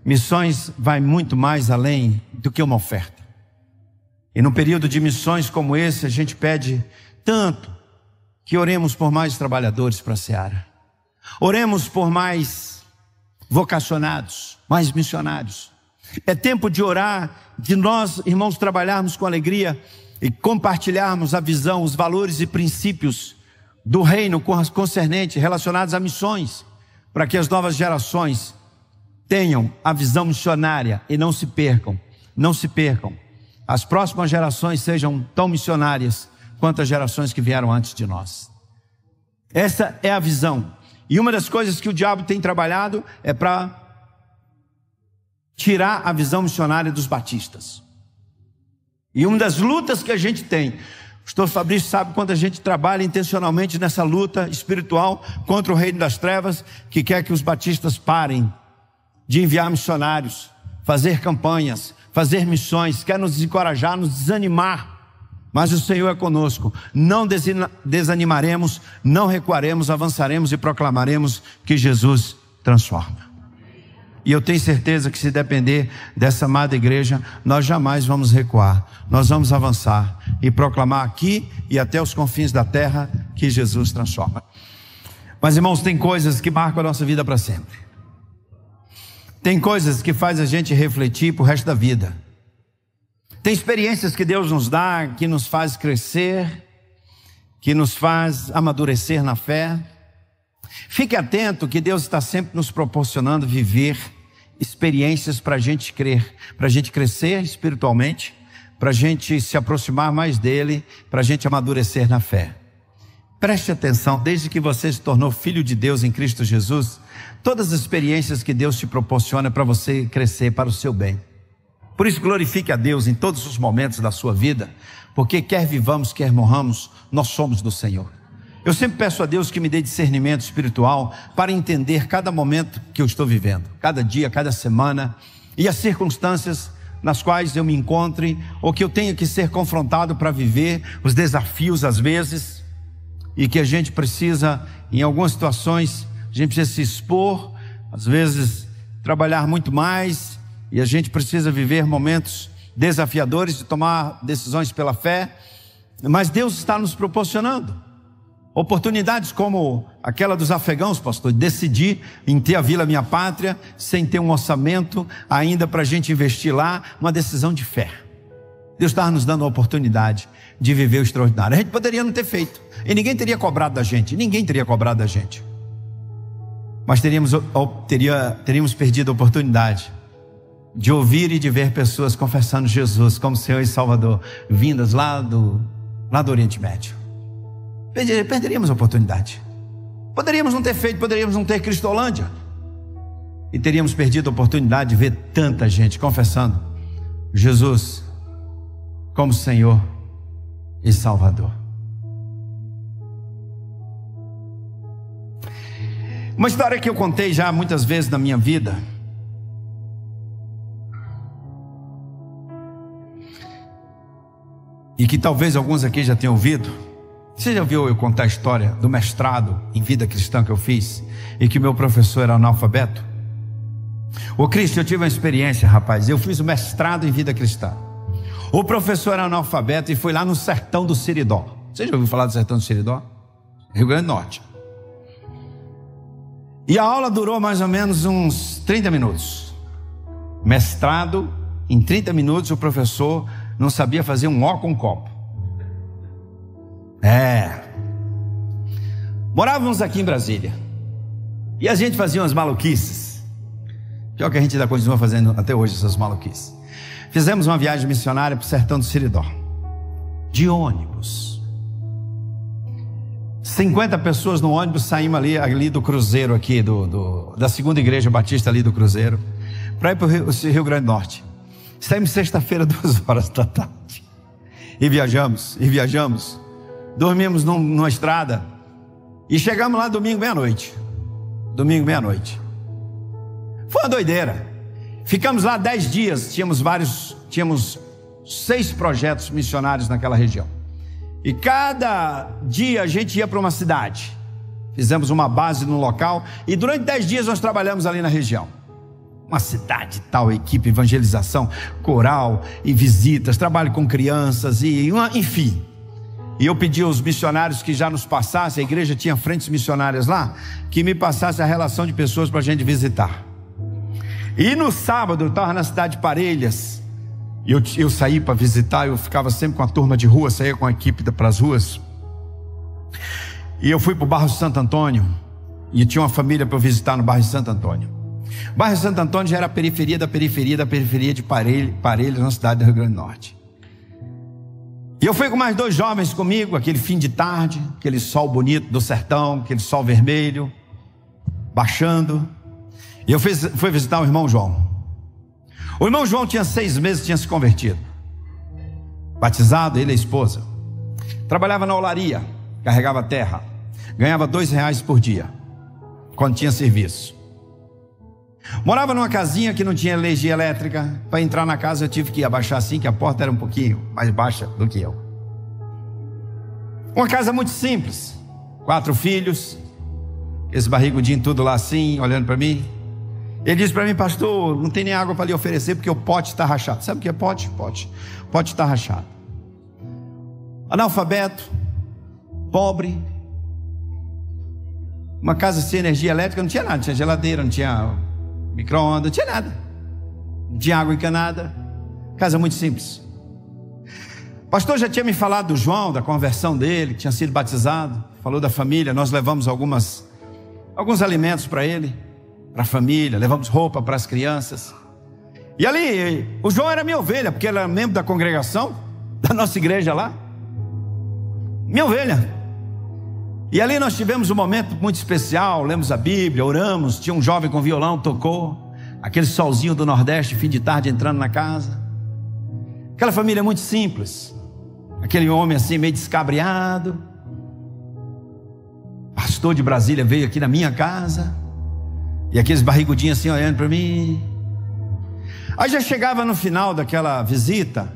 Missões vai muito mais além do que uma oferta. E num período de missões como esse, a gente pede tanto que oremos por mais trabalhadores para a seara. Oremos por mais vocacionados, mais missionários. É tempo de orar, de nós, irmãos, trabalharmos com alegria e compartilharmos a visão, os valores e princípios do reino concernente, relacionados a missões, para que as novas gerações tenham a visão missionária e não se percam. As próximas gerações sejam tão missionárias quanto as gerações que vieram antes de nós. Essa é a visão. E uma das coisas que o diabo tem trabalhado é para tirar a visão missionária dos batistas. E uma das lutas que a gente tem, o pastor Fabrício sabe quando a gente trabalha intencionalmente nessa luta espiritual contra o reino das trevas, que quer que os batistas parem de enviar missionários, fazer campanhas, fazer missões, quer nos desencorajar, nos desanimar. Mas o Senhor é conosco, não desanimaremos, não recuaremos, avançaremos e proclamaremos que Jesus transforma. E eu tenho certeza que se depender dessa amada igreja, nós jamais vamos recuar. Nós vamos avançar e proclamar aqui e até os confins da terra que Jesus transforma. Mas, irmãos, tem coisas que marcam a nossa vida para sempre. Tem coisas que faz a gente refletir para o resto da vida. Tem experiências que Deus nos dá, que nos faz crescer, que nos faz amadurecer na fé. Fique atento que Deus está sempre nos proporcionando viver experiências para a gente crer, para a gente crescer espiritualmente, para a gente se aproximar mais dele, para a gente amadurecer na fé. Preste atenção, desde que você se tornou filho de Deus em Cristo Jesus, todas as experiências que Deus te proporciona para você crescer para o seu bem. Por isso glorifique a Deus em todos os momentos da sua vida, porque quer vivamos, quer morramos, nós somos do Senhor. Eu sempre peço a Deus que me dê discernimento espiritual para entender cada momento que eu estou vivendo, cada dia, cada semana, e as circunstâncias nas quais eu me encontre, ou que eu tenha que ser confrontado para viver os desafios às vezes, e que a gente precisa, em algumas situações, a gente precisa se expor, às vezes trabalhar muito mais, e a gente precisa viver momentos desafiadores de tomar decisões pela fé, mas Deus está nos proporcionando oportunidades como aquela dos afegãos, pastor, decidir em ter a Vila Minha Pátria, sem ter um orçamento ainda para a gente investir lá, uma decisão de fé. Deus está nos dando a oportunidade de viver o extraordinário. A gente poderia não ter feito, e ninguém teria cobrado da gente, mas teríamos perdido a oportunidade de ouvir e de ver pessoas confessando Jesus como Senhor e Salvador, vindas lá do Oriente Médio. Perderíamos a oportunidade. Poderíamos não ter feito, poderíamos não ter Cristolândia, e teríamos perdido a oportunidade de ver tanta gente confessando Jesus como Senhor e Salvador. Uma história que eu contei já muitas vezes na minha vida, e que talvez alguns aqui já tenham ouvido. Você já ouviu eu contar a história do mestrado em vida cristã que eu fiz, e que o meu professor era analfabeto? Ô Cristo, eu tive uma experiência, rapaz. Eu fiz o mestrado em vida cristã. O professor era analfabeto e foi lá no sertão do Seridó. Você já ouviu falar do sertão do Seridó? Rio Grande do Norte. E a aula durou mais ou menos uns 30 minutos. Mestrado, em 30 minutos o professor não sabia fazer um ó com um copo. Morávamos aqui em Brasília, e a gente fazia umas maluquices. Pior que a gente ainda continua fazendo até hoje essas maluquices. Fizemos uma viagem missionária para o sertão do Seridó, de ônibus. 50 pessoas no ônibus. Saímos ali do Cruzeiro aqui, da segunda igreja batista ali do Cruzeiro, para ir para o Rio Grande do Norte. Saímos sexta-feira, 2h da tarde, e viajamos. Dormimos numa estrada e chegamos lá domingo meia-noite. Foi uma doideira. Ficamos lá 10 dias. Tínhamos 6 projetos missionários naquela região, e cada dia a gente ia para uma cidade. Fizemos uma base no local, e durante 10 dias nós trabalhamos ali na região. Uma cidade tal, equipe, evangelização, coral e visitas, trabalho com crianças, enfim. E eu pedi aos missionários que já nos passassem, a igreja tinha frentes missionárias lá, que me passasse a relação de pessoas para a gente visitar. E no sábado eu estava na cidade de Parelhas, e eu saí para visitar. Eu ficava sempre com a turma de rua, saía com a equipe para as ruas, e eu fui para o bairro de Santo Antônio, e tinha uma família para eu visitar no bairro de Santo Antônio. O bairro de Santo Antônio já era a periferia da periferia de Parelhas, na cidade do Rio Grande do Norte. E eu fui com mais 2 jovens comigo, aquele fim de tarde, aquele sol bonito do sertão, aquele sol vermelho, baixando. E eu fui visitar o irmão João. O irmão João tinha 6 meses, tinha se convertido, batizado, ele e a esposa. Trabalhava na olaria, carregava terra, ganhava R$2 por dia, quando tinha serviço. Morava numa casinha que não tinha energia elétrica. Para entrar na casa eu tive que abaixar assim, que a porta era um pouquinho mais baixa do que eu. Uma casa muito simples, 4 filhos, esse barrigudinho tudo lá assim, olhando para mim. Ele disse para mim: pastor, não tem nem água para lhe oferecer porque o pote está rachado. Sabe o que é pote? Pote está rachado. Analfabeto, pobre, uma casa sem energia elétrica, não tinha nada, não tinha geladeira, não tinha micro-ondas, não tinha nada, não tinha água encanada, casa muito simples. O pastor já tinha me falado do João, da conversão dele, que tinha sido batizado, falou da família. Nós levamos alguns alimentos para ele, para a família, levamos roupa para as crianças. E ali, o João era minha ovelha, porque ele era membro da congregação, da nossa igreja lá, minha ovelha. E ali nós tivemos um momento muito especial, lemos a Bíblia, oramos, tinha um jovem com violão, tocou, aquele solzinho do Nordeste, fim de tarde, entrando na casa. Aquela família muito simples, aquele homem assim meio descabreado. Pastor de Brasília veio aqui na minha casa, e aqueles barrigudinhos assim olhando para mim. Aí já chegava no final daquela visita,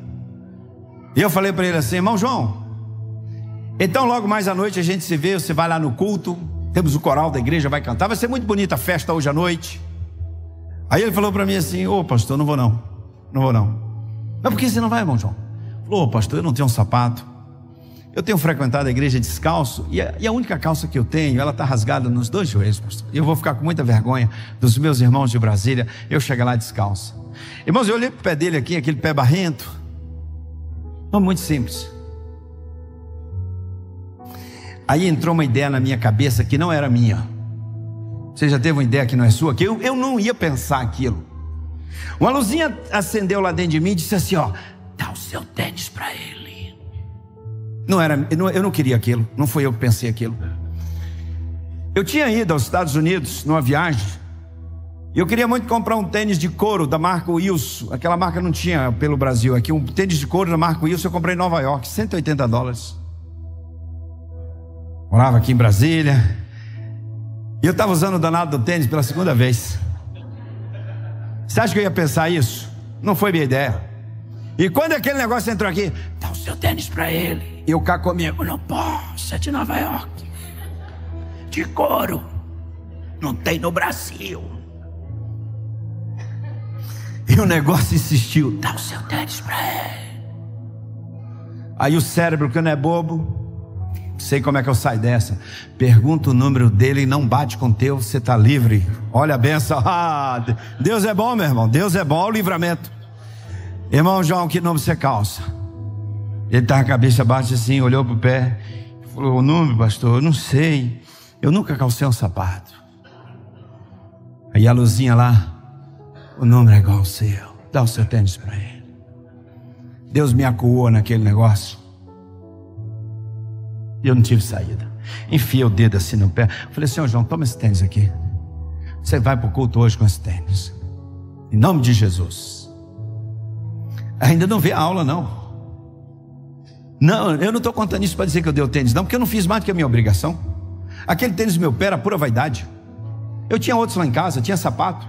e eu falei para ele assim: irmão João, então logo mais à noite a gente se vê, você vai lá no culto, temos o coral da igreja, vai cantar, vai ser muito bonita a festa hoje à noite. Aí ele falou para mim assim: ô pastor, não vou não. Mas por que você não vai, irmão João? Falou: pastor, eu não tenho um sapato, eu tenho frequentado a igreja descalço, e a única calça que eu tenho, ela está rasgada nos 2 joelhos, pastor, e eu vou ficar com muita vergonha dos meus irmãos de Brasília, eu chegar lá descalço. Irmãos, eu olhei para o pé dele aqui, aquele pé barrento, não, muito simples. Aí entrou uma ideia na minha cabeça que não era minha. Você já teve uma ideia que não é sua? Que eu não ia pensar aquilo. Uma luzinha acendeu lá dentro de mim e disse assim: ó, dá o seu tênis para ele. Eu não queria aquilo, não foi eu que pensei aquilo. Eu tinha ido aos Estados Unidos numa viagem, e eu queria muito comprar um tênis de couro da marca Wilson. Aquela marca não tinha pelo Brasil aqui. Um tênis de couro da marca Wilson eu comprei em Nova York, $180. Morava aqui em Brasília, e eu estava usando o danado do tênis pela segunda vez. Você acha que eu ia pensar isso? Não foi minha ideia. E quando aquele negócio entrou aqui: dá o seu tênis para ele. E eu cá comigo: não posso, é de Nova York, de couro, não tem no Brasil. E o negócio insistiu: dá o seu tênis para ele. Aí o cérebro, que não é bobo, sei como é que eu saio dessa. Pergunta o número dele e não bate com o teu, você está livre. Olha a benção. Deus é bom, meu irmão. Deus é bom, olha o livramento. Irmão João, que número você calça? Ele estava com a cabeça baixa assim, olhou para o pé, falou: o número, pastor, eu não sei, eu nunca calcei um sapato. Aí a luzinha lá: o número é igual ao seu, dá o seu tênis para ele. Deus me acuou naquele negócio. E eu não tive saída. Enfiei o dedo assim no pé. Falei: senhor João, toma esse tênis aqui. Você vai para o culto hoje com esse tênis, em nome de Jesus. Ainda não vê a aula não. Não, eu não estou contando isso para dizer que eu dei o tênis não, porque eu não fiz mais do que a minha obrigação. Aquele tênis no meu pé era pura vaidade. Eu tinha outros lá em casa, tinha sapato.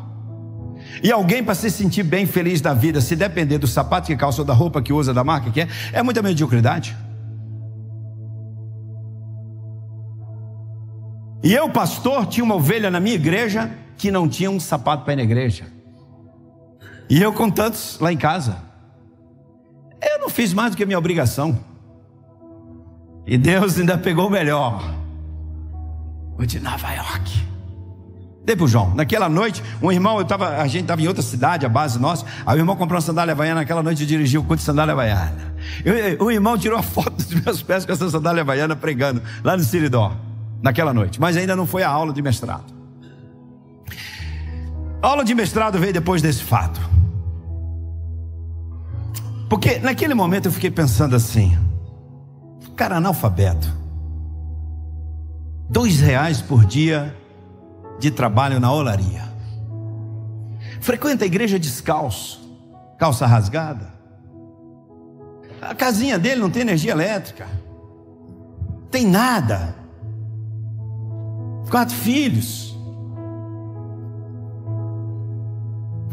E alguém, para se sentir bem, feliz da vida, se depender do sapato que calça ou da roupa que usa, da marca que é muita mediocridade. E eu, pastor, tinha uma ovelha na minha igreja que não tinha um sapato para ir na igreja. E eu com tantos lá em casa. Eu não fiz mais do que a minha obrigação. E Deus ainda pegou o melhor, o de Nova York. Dei pro João. Naquela noite, um irmão, a gente estava em outra cidade, a base nossa. Aí o irmão comprou uma sandália havaiana. Naquela noite eu dirigi o culto de sandália havaiana. O irmão tirou a foto dos meus pés com essa sandália havaiana pregando lá no Siridó, naquela noite. Mas ainda não foi a aula de mestrado. A aula de mestrado veio depois desse fato. Porque naquele momento eu fiquei pensando assim: cara analfabeto, R$2 por dia de trabalho na olaria, frequenta a igreja descalço, calça rasgada, a casinha dele não tem energia elétrica, tem nada, 4 filhos,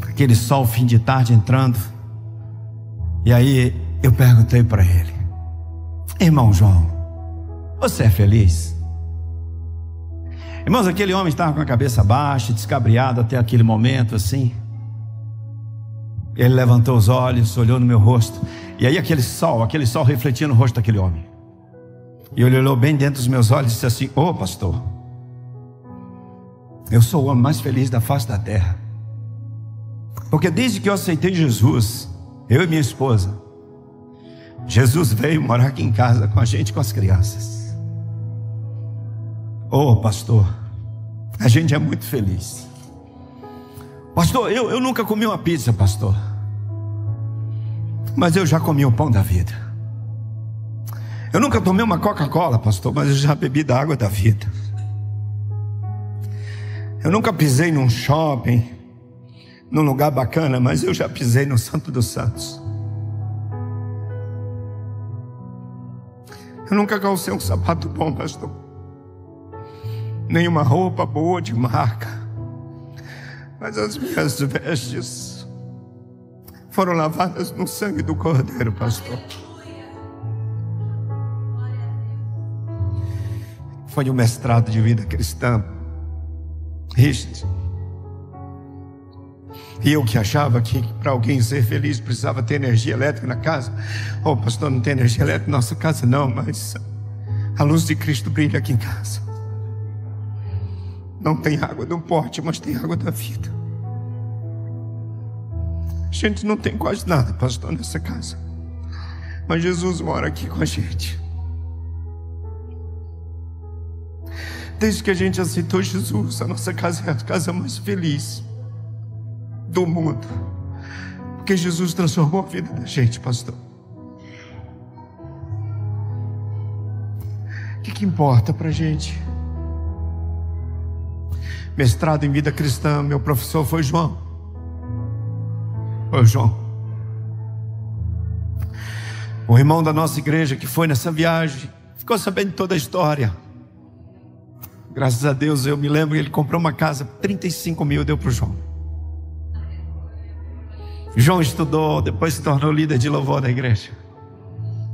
aquele sol fim de tarde entrando. E aí eu perguntei para ele: irmão João, você é feliz? Irmãos, aquele homem estava com a cabeça baixa, descabriado até aquele momento assim. Ele levantou os olhos, olhou no meu rosto, e aí aquele sol refletia no rosto daquele homem. E ele olhou bem dentro dos meus olhos e disse assim: ô pastor, eu sou o homem mais feliz da face da terra, porque desde que eu aceitei Jesus, eu e minha esposa, Jesus veio morar aqui em casa com a gente, com as crianças. Ô pastor, a gente é muito feliz. Pastor, eu nunca comi uma pizza, pastor, mas eu já comi o pão da vida. Eu nunca tomei uma Coca-Cola, pastor, mas eu já bebi da água da vida. Eu nunca pisei num shopping, num lugar bacana, mas eu já pisei no Santo dos Santos. Eu nunca calcei um sapato bom, pastor, nenhuma roupa boa de marca, mas as minhas vestes foram lavadas no sangue do Cordeiro, pastor. Foi um mestrado de vida cristã, Richard. E eu que achava que para alguém ser feliz precisava ter energia elétrica na casa. Oh pastor, não tem energia elétrica na nossa casa não, mas a luz de Cristo brilha aqui em casa. Não tem água do pote, mas tem água da vida. A gente não tem quase nada, pastor, nessa casa, mas Jesus mora aqui com a gente. Desde que a gente aceitou Jesus, a nossa casa é a casa mais feliz do mundo, porque Jesus transformou a vida da gente, pastor. O que importa pra gente? Mestrado em vida cristã, meu professor foi João. Foi João. O irmão da nossa igreja que foi nessa viagem ficou sabendo toda a história. Graças a Deus, eu me lembro, ele comprou uma casa, 35 mil, deu para o João. João estudou, depois se tornou líder de louvor da igreja.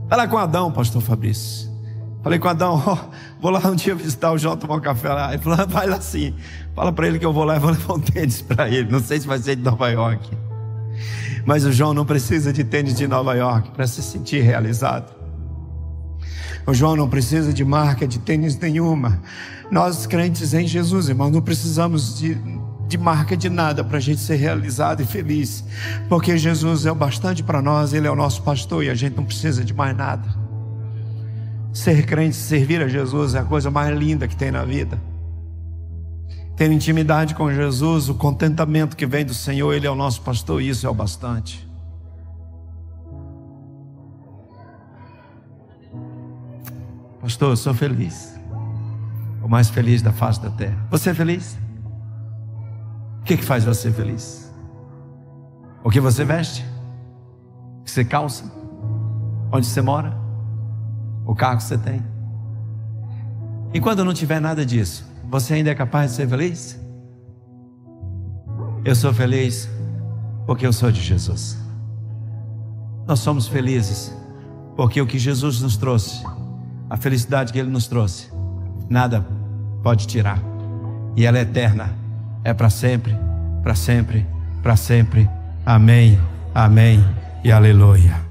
Vai lá com Adão, pastor Fabrício. Falei com Adão, vou lá um dia visitar o João, tomar um café lá. Ele falou, vai lá sim. Fala para ele que eu vou lá e vou levar um tênis para ele. Não sei se vai ser de Nova York, mas o João não precisa de tênis de Nova York para se sentir realizado. O João não precisa de marca de tênis nenhuma. Nós crentes em Jesus, irmãos, não precisamos de marca de nada para a gente ser realizado e feliz, porque Jesus é o bastante para nós. Ele é o nosso pastor e a gente não precisa de mais nada. Ser crente, servir a Jesus é a coisa mais linda que tem na vida. Ter intimidade com Jesus, o contentamento que vem do Senhor, Ele é o nosso pastor e isso é o bastante. Pastor, eu sou feliz, o mais feliz da face da terra. Você é feliz? O que faz você feliz? O que você veste? O que você calça? Onde você mora? O carro que você tem? E quando não tiver nada disso, você ainda é capaz de ser feliz? Eu sou feliz porque eu sou de Jesus. Nós somos felizes porque o que Jesus nos trouxe, a felicidade que Ele nos trouxe, nada pode tirar. E ela é eterna, é para sempre, para sempre, para sempre. Amém, amém e aleluia.